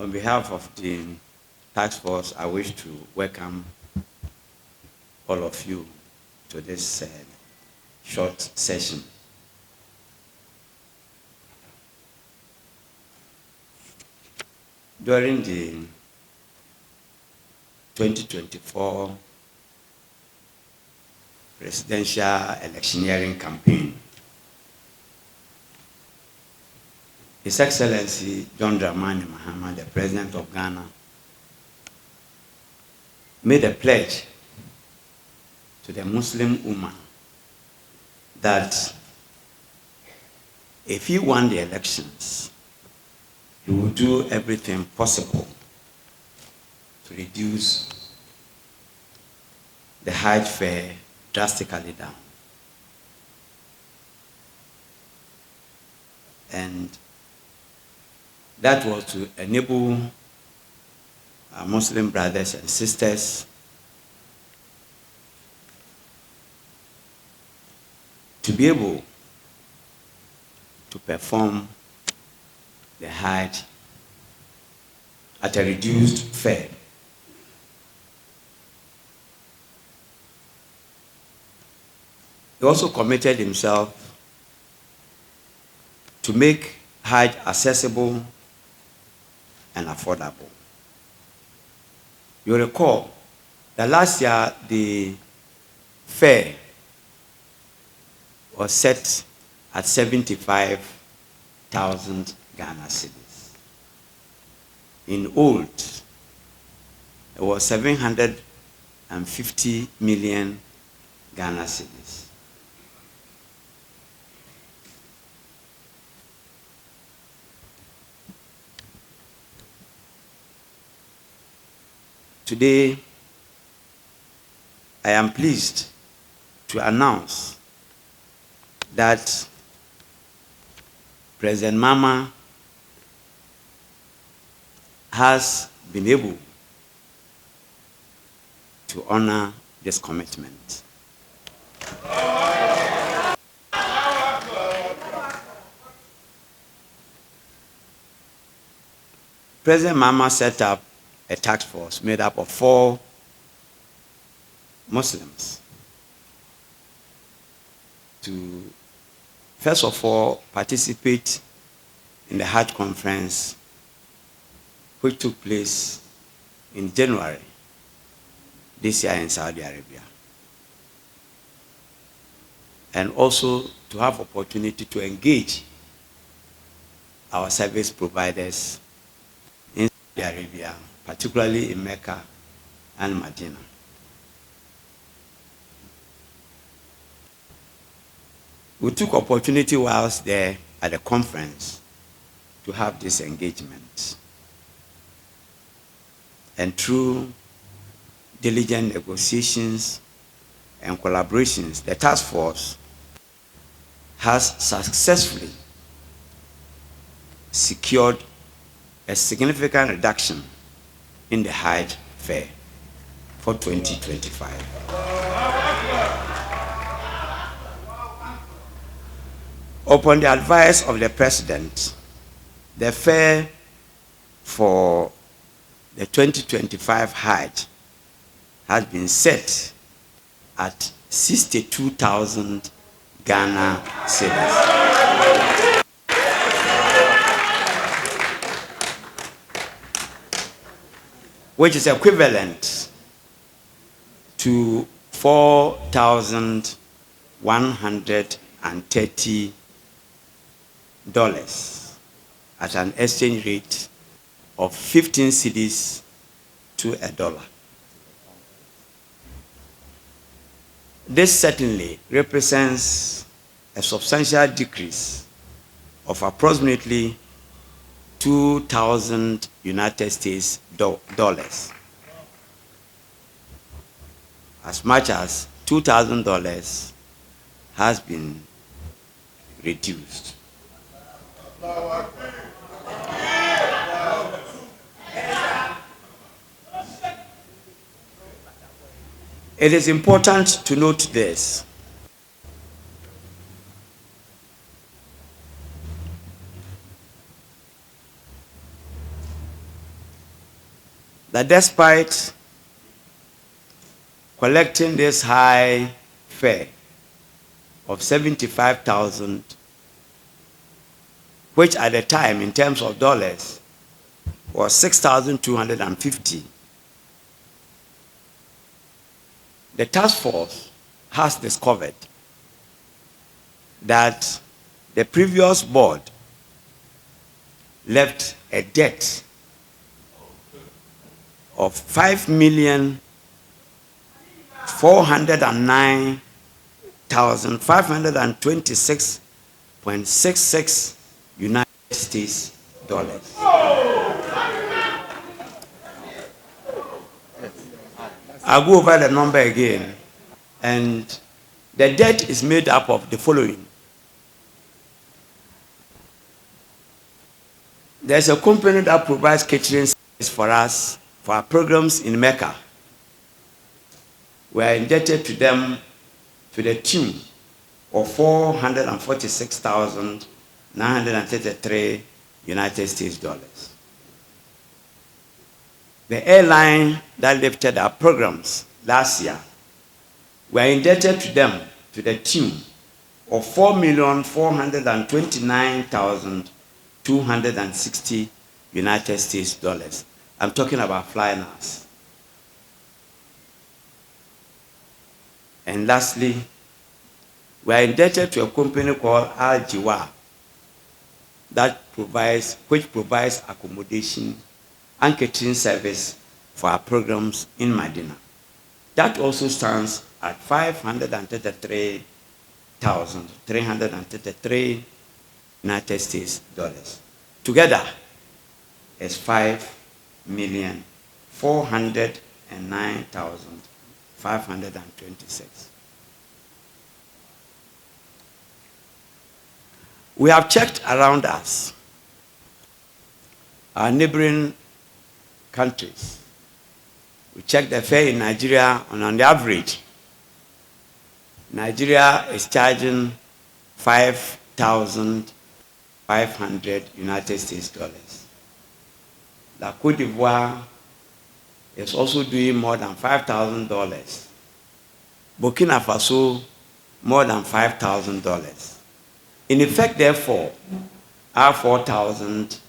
On behalf of the task force, I wish to welcome all of you to this short session. During the 2024 presidential electioneering campaign, His Excellency John Dramani Mahama, the President of Ghana, made a pledge to the Muslim Ummah that if he won the elections, he would do everything possible to reduce the Hajj fare drastically down. And that was to enable our Muslim brothers and sisters to be able to perform the Hajj at a reduced fare. He also committed himself to make Hajj accessible and affordable. You recall that last year the fare was set at 75,000 Ghana cedis. In old, it was 750 million Ghana cedis. Today, I am pleased to announce that President Mahama has been able to honor this commitment. President Mahama set up a task force made up of 4 Muslims to, first of all, participate in the Hajj conference, which took place in January this year in Saudi Arabia, and also to have opportunity to engage our service providers in Saudi Arabia, particularly in Mecca and Medina. We took opportunity whilst there at the conference to have this engagement. And through diligent negotiations and collaborations, the task force has successfully secured a significant reduction in the Hajj fare for 2025. Upon the advice of the President, the fare for the 2025 Hajj has been set at 62,000 Ghana cedis, which is equivalent to $4,130 at an exchange rate of 15 cedis to $1. This certainly represents a substantial decrease of approximately 2,000 United States dollars. As much as $2,000 has been reduced. It is important to note this. that despite collecting this high fare of 75,000, which at the time in terms of dollars was 6,250, the task force has discovered that the previous board left a debt of 5,409,526.66 United States dollars. I'll go over the number again. And the debt is made up of the following. There's a company that provides catering service for us, for our programs in Mecca. We are indebted to them to the tune of 446,933 United States dollars. The airline that lifted our programs last year, we are indebted to them to the tune of 4,429,260 United States dollars. I'm talking about flying us. And lastly, we are indebted to a company called Al-Jiwa which provides accommodation and catering service for our programs in Medina. That also stands at 533,333 United States dollars. Together, it's 5,409,526. We have checked around us, our neighboring countries. We checked the fare in Nigeria, and on the average, Nigeria is charging 5,500 United States dollars. La Côte d'Ivoire is also doing more than $5,000. Burkina Faso, more than $5,000. In effect, therefore, our 4,000,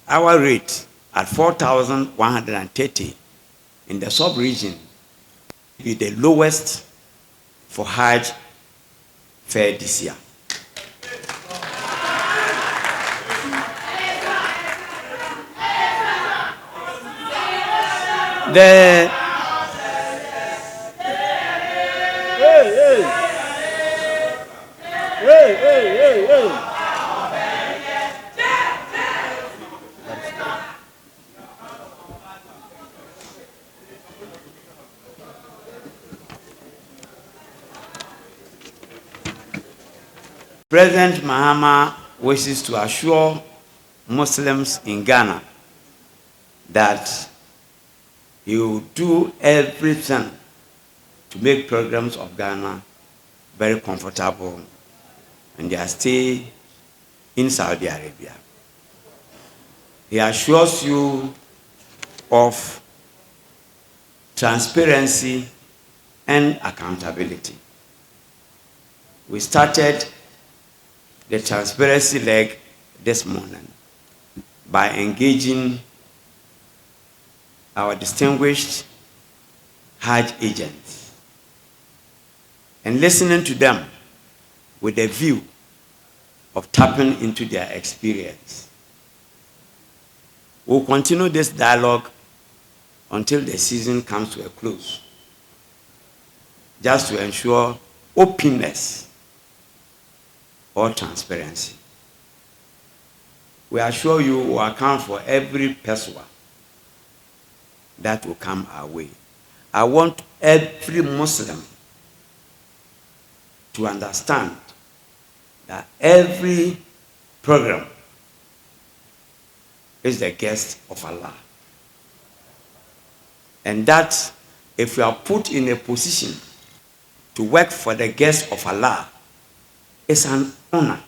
our rate at 4,130 in the sub-region will be the lowest for Hajj fare this year. President Mahama wishes to assure Muslims in Ghana that he will do everything to make programs of Ghana very comfortable in their stay in Saudi Arabia. He assures you of transparency and accountability. We started the transparency leg this morning by engaging our distinguished Hajj agents and listening to them with a view of tapping into their experience. We'll continue this dialogue until the season comes to a close, just to ensure openness or transparency. We assure you we will account for every pesewa that will come our way. I want every Muslim to understand that every program is the guest of Allah. And that if you are put in a position to work for the guest of Allah, it's an honor.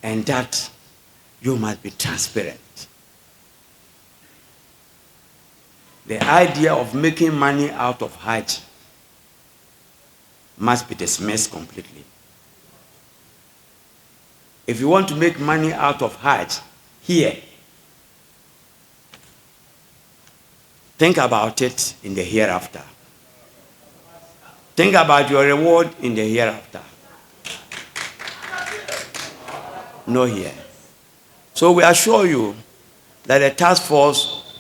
And that You must be transparent. The idea of making money out of Hajj must be dismissed completely. If you want to make money out of Hajj here, think about it in the hereafter. Think about your reward in the hereafter. No here. So we assure you that the task force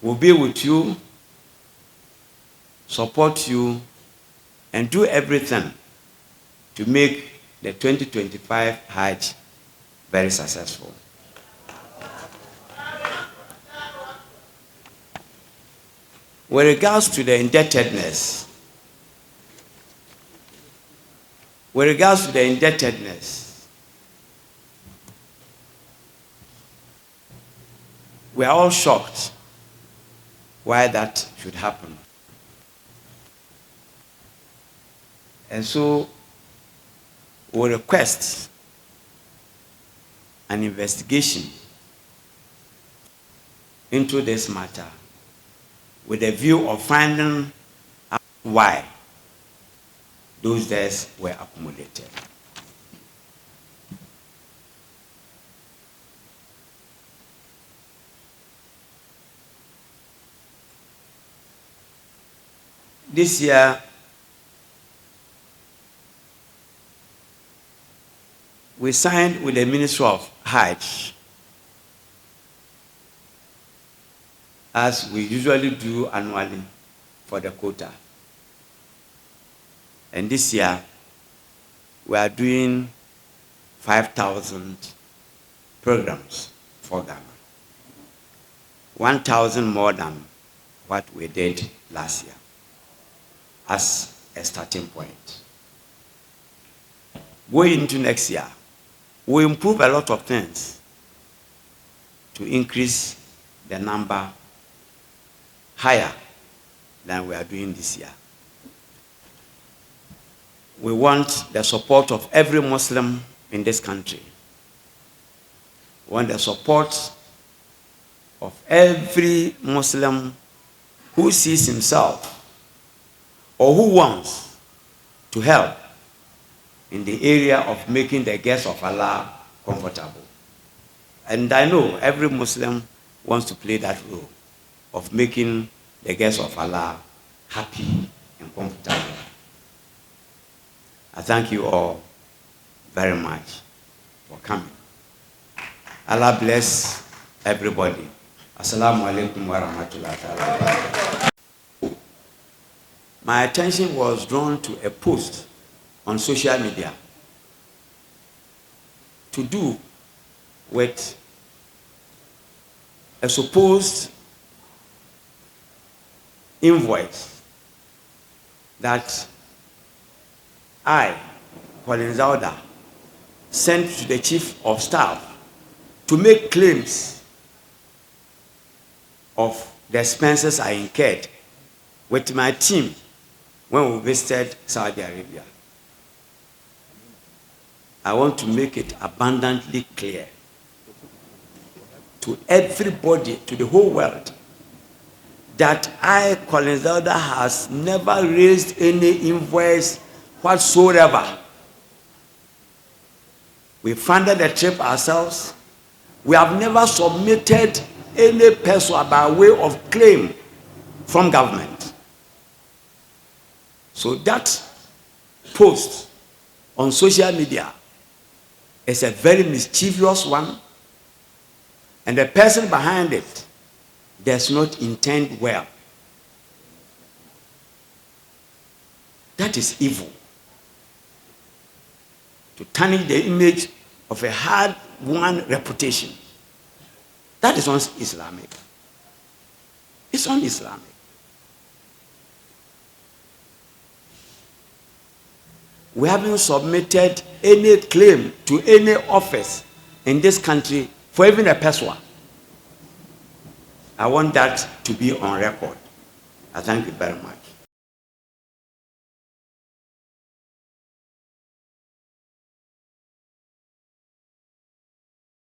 will be with you, support you, and do everything to make the 2025 Hajj very successful. With regards to the indebtedness, we are all shocked why that should happen. And so we request an investigation into this matter with a view of finding out why those debts were accumulated. This year, we signed with the Ministry of Hajj, as we usually do annually for the quota. And this year, we are doing 5,000 programs for Ghana. 1,000 more than what we did last year as a starting point. Going into next year, we improve a lot of things to increase the number higher than we are doing this year. We want the support of every Muslim in this country. We want the support of every Muslim who sees himself or who wants to help in the area of making the guests of Allah comfortable. And I know every Muslim wants to play that role of making the guests of Allah happy and comfortable. I thank you all very much for coming. Allah bless everybody. Assalamu alaikum wa rahmatullahi wa barakatuh. My attention was drawn to a post on social media to do with a supposed invoice that I, Dauda, sent to the Chief of Staff to make claims of the expenses I incurred with my team when we visited Saudi Arabia. I want to make it abundantly clear to everybody, to the whole world, that I, Dauda, has never raised any invoice whatsoever. We funded the trip ourselves. We have never submitted any person by way of claim from government. So that post on social media is a very mischievous one, and the person behind it does not intend well. That is evil. To tarnish the image of a hard-won reputation. That is un-Islamic. It's un-Islamic. We haven't submitted any claim to any office in this country for even a pesewa. I want that to be on record. I thank you very much.